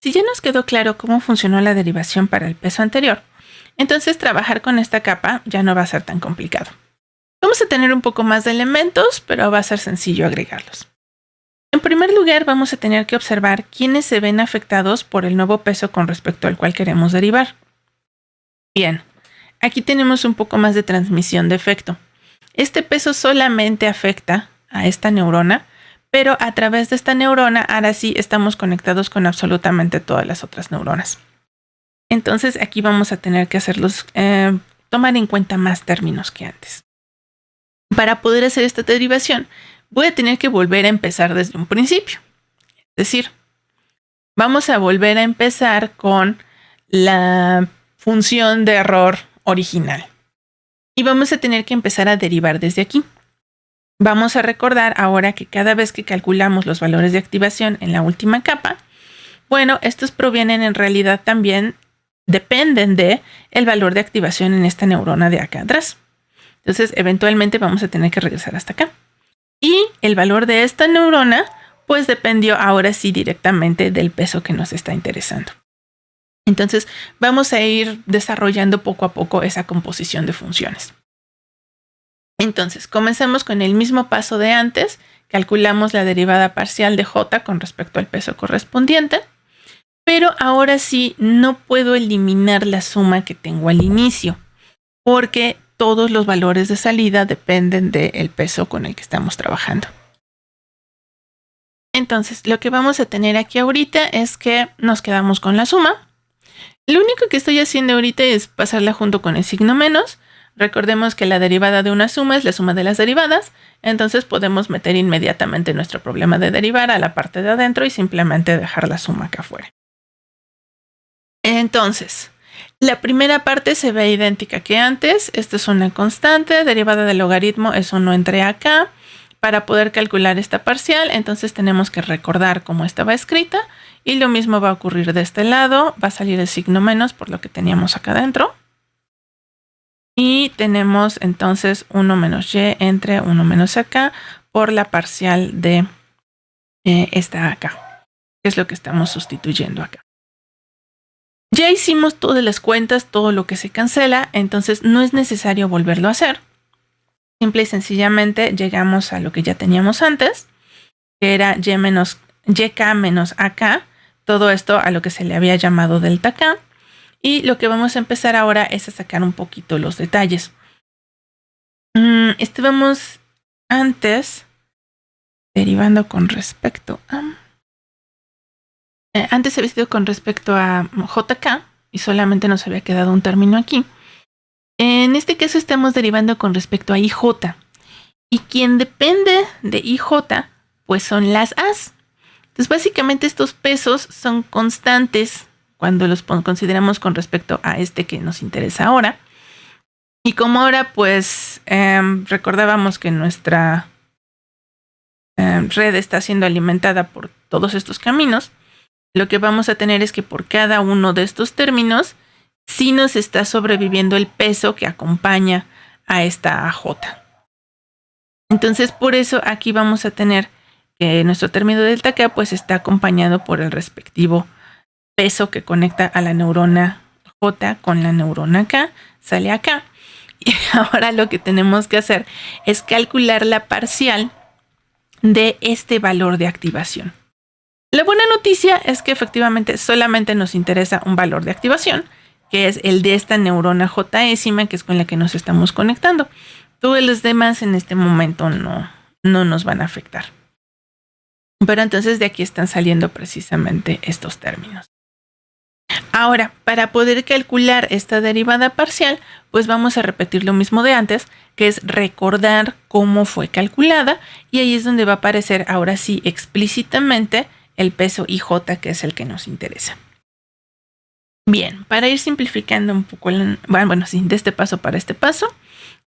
Si ya nos quedó claro cómo funcionó la derivación para el peso anterior, entonces trabajar con esta capa ya no va a ser tan complicado. Vamos a tener un poco más de elementos, pero va a ser sencillo agregarlos. En primer lugar, vamos a tener que observar quiénes se ven afectados por el nuevo peso con respecto al cual queremos derivar. Bien, aquí tenemos un poco más de transmisión de efecto. Este peso solamente afecta a esta neurona, pero a través de esta neurona, ahora sí estamos conectados con absolutamente todas las otras neuronas. Entonces aquí vamos a tener que tomar en cuenta más términos que antes. Para poder hacer esta derivación, voy a tener que volver a empezar desde un principio. Es decir, vamos a volver a empezar con la función de error original. Y vamos a tener que empezar a derivar desde aquí. Vamos a recordar ahora que cada vez que calculamos los valores de activación en la última capa, bueno, estos provienen en realidad también, dependen de el valor de activación en esta neurona de acá atrás. Entonces, eventualmente vamos a tener que regresar hasta acá. Y el valor de esta neurona, pues dependió ahora sí directamente del peso que nos está interesando. Entonces, vamos a ir desarrollando poco a poco esa composición de funciones. Entonces, comencemos con el mismo paso de antes. Calculamos la derivada parcial de J con respecto al peso correspondiente. Pero ahora sí no puedo eliminar la suma que tengo al inicio, porque todos los valores de salida dependen del peso con el que estamos trabajando. Entonces, lo que vamos a tener aquí ahorita es que nos quedamos con la suma. Lo único que estoy haciendo ahorita es pasarla junto con el signo menos. Recordemos que la derivada de una suma es la suma de las derivadas, entonces podemos meter inmediatamente nuestro problema de derivar a la parte de adentro y simplemente dejar la suma acá afuera. Entonces, la primera parte se ve idéntica que antes. Esta es una constante, derivada del logaritmo es 1 entre acá. Para poder calcular esta parcial, entonces tenemos que recordar cómo estaba escrita. Y lo mismo va a ocurrir de este lado. Va a salir el signo menos por lo que teníamos acá adentro. Y tenemos entonces 1 menos y entre 1 menos acá por la parcial de esta acá, que es lo que estamos sustituyendo acá. Ya hicimos todas las cuentas, todo lo que se cancela, entonces no es necesario volverlo a hacer. Simple y sencillamente llegamos a lo que ya teníamos antes, que era YK menos AK, todo esto a lo que se le había llamado delta K. Y lo que vamos a empezar ahora es a sacar un poquito los detalles. Estábamos antes derivando con respecto a... Antes había sido con respecto a JK y solamente nos había quedado un término aquí. En este caso estamos derivando con respecto a IJ. Y quien depende de IJ, pues son las A's. Entonces básicamente estos pesos son constantes cuando los consideramos con respecto a este que nos interesa ahora. Y como ahora pues recordábamos que nuestra red está siendo alimentada por todos estos caminos, lo que vamos a tener es que por cada uno de estos términos sí nos está sobreviviendo el peso que acompaña a esta AJ. Entonces por eso aquí vamos a tener que nuestro término delta K pues está acompañado por el respectivo peso que conecta a la neurona J con la neurona K, sale acá. Y ahora lo que tenemos que hacer es calcular la parcial de este valor de activación. La buena noticia es que efectivamente solamente nos interesa un valor de activación, que es el de esta neurona Jésima, que es con la que nos estamos conectando. Todos los demás en este momento no nos van a afectar. Pero entonces de aquí están saliendo precisamente estos términos. Ahora, para poder calcular esta derivada parcial, pues vamos a repetir lo mismo de antes, que es recordar cómo fue calculada, y ahí es donde va a aparecer ahora sí explícitamente el peso IJ, que es el que nos interesa. Bien, para ir simplificando un poco, de este paso para este paso,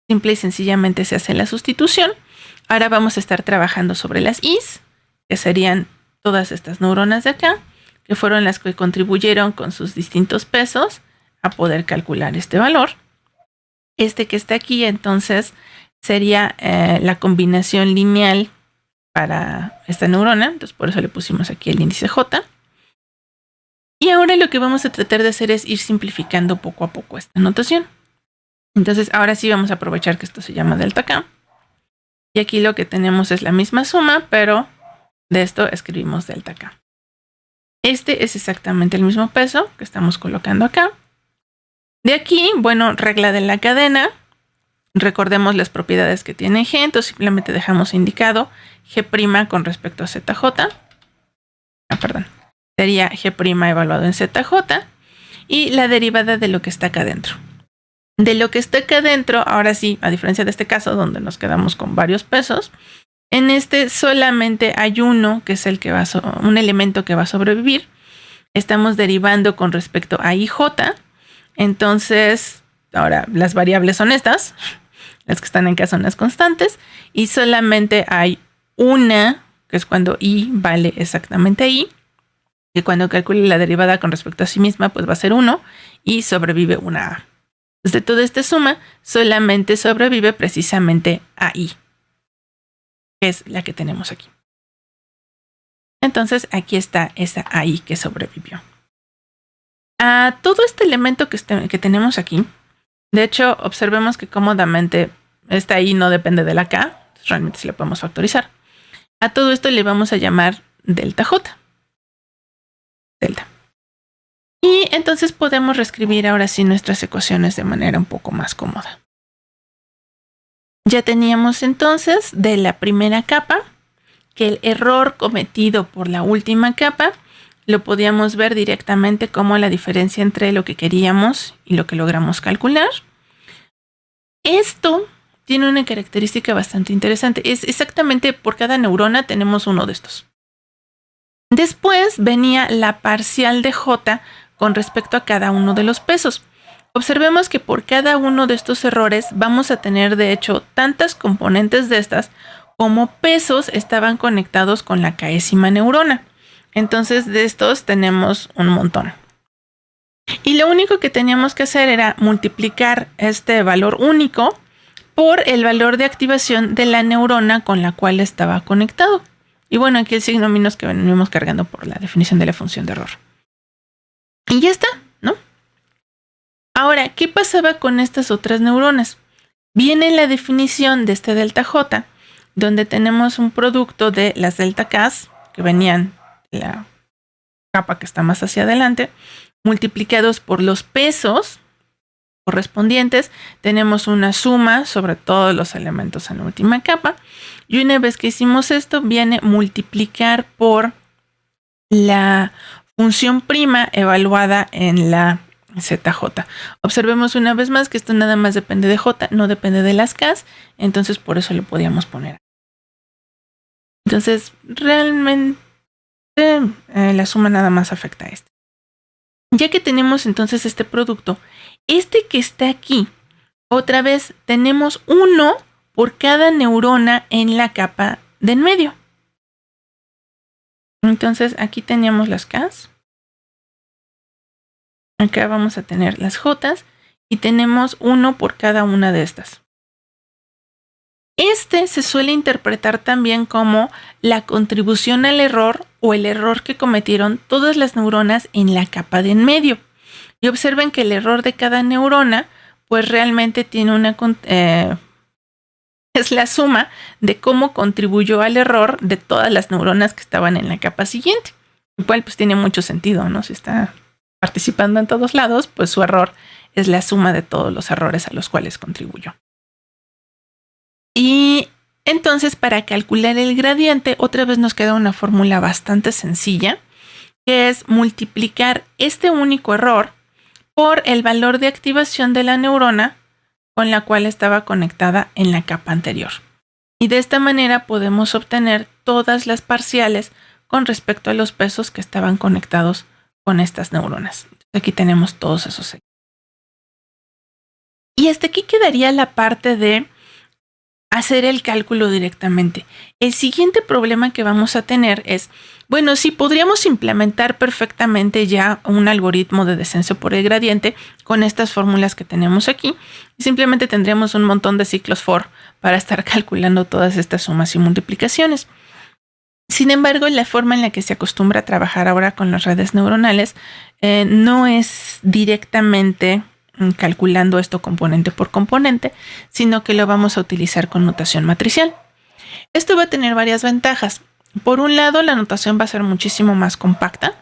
simple y sencillamente se hace la sustitución. Ahora vamos a estar trabajando sobre las I's, que serían todas estas neuronas de acá, que fueron las que contribuyeron con sus distintos pesos a poder calcular este valor. Este que está aquí entonces sería la combinación lineal para esta neurona, entonces por eso le pusimos aquí el índice J. Y ahora lo que vamos a tratar de hacer es ir simplificando poco a poco esta notación. Entonces ahora sí vamos a aprovechar que esto se llama delta K. Y aquí lo que tenemos es la misma suma, pero de esto escribimos delta K. Este es exactamente el mismo peso que estamos colocando acá. De aquí, bueno, regla de la cadena. Recordemos las propiedades que tiene G, entonces simplemente dejamos indicado G' con respecto a ZJ. Sería G' evaluado en ZJ y la derivada de lo que está acá adentro. De lo que está acá adentro, ahora sí, a diferencia de este caso donde nos quedamos con varios pesos, en este solamente hay uno que es el que un elemento que va a sobrevivir. Estamos derivando con respecto a IJ. Entonces, ahora las variables son estas. Las que están en K son las constantes. Y solamente hay una, que es cuando I vale exactamente I. Que cuando calcule la derivada con respecto a sí misma, pues va a ser 1. Y sobrevive una A. De toda esta suma, solamente sobrevive precisamente a I. Que es la que tenemos aquí. Entonces, aquí está esa AI que sobrevivió. A todo este elemento que tenemos aquí, de hecho, observemos que cómodamente esta AI no depende de la K, realmente sí la podemos factorizar. A todo esto le vamos a llamar delta J. Delta. Y entonces podemos reescribir ahora sí nuestras ecuaciones de manera un poco más cómoda. Ya teníamos entonces de la primera capa que el error cometido por la última capa lo podíamos ver directamente como la diferencia entre lo que queríamos y lo que logramos calcular. Esto tiene una característica bastante interesante. Es exactamente por cada neurona tenemos uno de estos. Después venía la parcial de J con respecto a cada uno de los pesos. Observemos que por cada uno de estos errores vamos a tener de hecho tantas componentes de estas como pesos estaban conectados con la késima neurona. Entonces de estos tenemos un montón. Y lo único que teníamos que hacer era multiplicar este valor único por el valor de activación de la neurona con la cual estaba conectado. Y bueno, aquí el signo menos que venimos cargando por la definición de la función de error. Y ya está, ¿no? Ahora, ¿qué pasaba con estas otras neuronas? Viene la definición de este delta J, donde tenemos un producto de las delta Ks, que venían de la capa que está más hacia adelante, multiplicados por los pesos correspondientes. Tenemos una suma sobre todos los elementos en la última capa. Y una vez que hicimos esto, viene multiplicar por la función prima evaluada en la ZJ. Observemos una vez más que esto nada más depende de J, no depende de las Ks, entonces por eso lo podíamos poner. Entonces, realmente la suma nada más afecta a este. Ya que tenemos entonces este producto, este que está aquí, otra vez tenemos uno por cada neurona en la capa de en medio. Entonces, aquí teníamos las Ks. Acá vamos a tener las Js y tenemos uno por cada una de estas. Este se suele interpretar también como la contribución al error o el error que cometieron todas las neuronas en la capa de en medio. Y observen que el error de cada neurona pues realmente tiene una es la suma de cómo contribuyó al error de todas las neuronas que estaban en la capa siguiente. Lo cual pues tiene mucho sentido, ¿no? Si está participando en todos lados, pues su error es la suma de todos los errores a los cuales contribuyó. Y entonces para calcular el gradiente, otra vez nos queda una fórmula bastante sencilla, que es multiplicar este único error por el valor de activación de la neurona con la cual estaba conectada en la capa anterior. Y de esta manera podemos obtener todas las parciales con respecto a los pesos que estaban conectados con estas neuronas. Aquí tenemos todos esos. Y hasta aquí quedaría la parte de hacer el cálculo directamente. El siguiente problema que vamos a tener es, bueno, sí podríamos implementar perfectamente ya un algoritmo de descenso por el gradiente con estas fórmulas que tenemos aquí. Simplemente tendríamos un montón de ciclos for para estar calculando todas estas sumas y multiplicaciones. Sin embargo, la forma en la que se acostumbra a trabajar ahora con las redes neuronales no es directamente calculando esto componente por componente, sino que lo vamos a utilizar con notación matricial. Esto va a tener varias ventajas. Por un lado, la notación va a ser muchísimo más compacta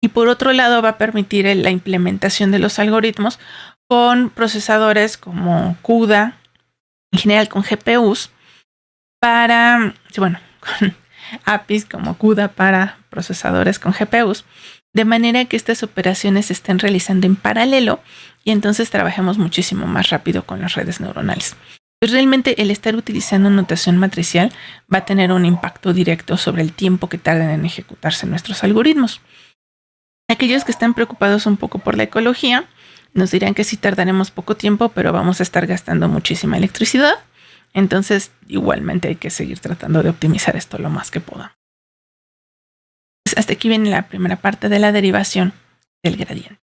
y por otro lado va a permitir la implementación de los algoritmos con procesadores como CUDA, en general con GPUs, con APIs como CUDA para procesadores con GPUs, de manera que estas operaciones se estén realizando en paralelo y entonces trabajemos muchísimo más rápido con las redes neuronales. Pues realmente el estar utilizando notación matricial va a tener un impacto directo sobre el tiempo que tardan en ejecutarse nuestros algoritmos. Aquellos que están preocupados un poco por la ecología nos dirán que sí tardaremos poco tiempo, pero vamos a estar gastando muchísima electricidad. Entonces, igualmente hay que seguir tratando de optimizar esto lo más que podamos. Pues hasta aquí viene la primera parte de la derivación del gradiente.